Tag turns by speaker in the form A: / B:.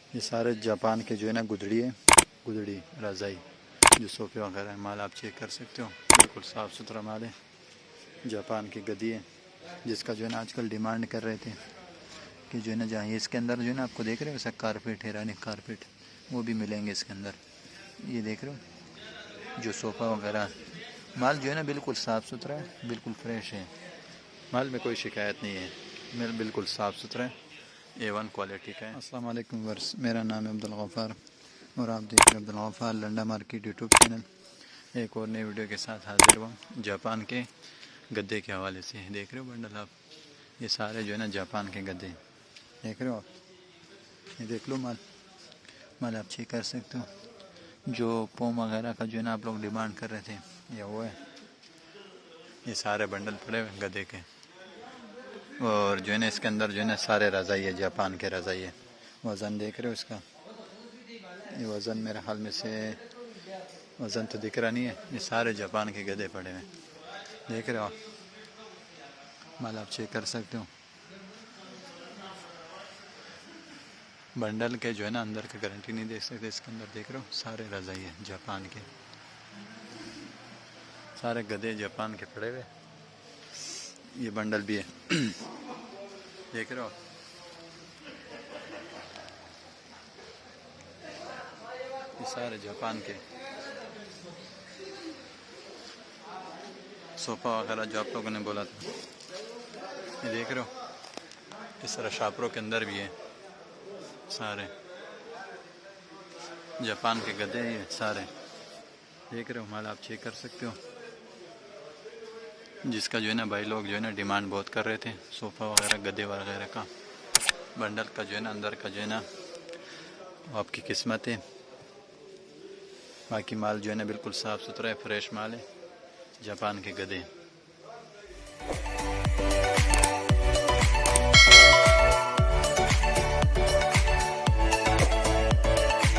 A: ये सारे जापान के जो है ना गुदड़ी है, गुदड़ी रज़ाई जो सोफ़े वगैरह है। माल आप चेक कर सकते हो, बिल्कुल साफ़ सुथरा माल है। जापान की गद्दी है जिसका जो है ना आजकल डिमांड कर रहे थे कि जो है ना जहाँ इसके अंदर जो है ना आपको देख रहे हो वैसा कारपेट है, ईरानी कारपेट, वो भी मिलेंगे इसके अंदर। ये देख रहे हो जो सोफ़ा वगैरह, माल जो है ना बिल्कुल साफ़ सुथरा है, बिल्कुल फ्रेश है। माल में कोई शिकायत नहीं है, माल बिल्कुल साफ़ सुथरा है, A1 क्वालिटी का है। अस्सलाम वालेकुम वर्स, मेरा नाम है अब्दुल गफ़ार और आप देख रहे हैं Abdul Gaffar Landa market YouTube channel. एक और नई वीडियो के साथ हाजिर हुआ जापान के गद्दे के हवाले से। देख रहे हो बंडल आप, ये सारे जो है ना जापान के गद्दे देख रहे हो आप। ये देख लो माल, माल आप चेक कर सकते हो। जो पोम वगैरह का जो है ना आप लोग डिमांड कर रहे थे, ये वो है। ये सारे बंडल पड़े हुए गद्दे के, और जो है ना इसके अंदर जो है ना सारे रज़ाई है, जापान के रज़ाई है। वज़न देख रहे हो इसका, ये वज़न मेरे हाल में से वज़न तो दिख रहा नहीं है। ये सारे जापान के गद्दे पड़े हुए देख रहे हो आप। माल आप चेक कर सकते हो। बंडल के जो है ना अंदर की गारंटी नहीं दे सकते, इसके अंदर देख रहे हो सारे रज़ाई है जापान के, सारे गद्दे जापान के पड़े हुए। ये बंडल भी है देख रहे हो आप। ये सारे जापान के सोफ़ा वगैरह जो आप लोगों ने बोला था, ये देख रहे हो। इस तरह शापरों के अंदर भी है, सारे जापान के गद्दे हैं ये सारे, देख रहे हो। माल आप चेक कर सकते हो। जिसका जो है ना भाई लोग जो है ना डिमांड बहुत कर रहे थे, सोफ़ा वगैरह गद्दे वगैरह का, बंडल का जो है ना अंदर का जो है ना आपकी किस्मत है। बाकी माल जो है ना बिल्कुल साफ़ सुथरा है, फ्रेश माल है, जापान के गद्दे।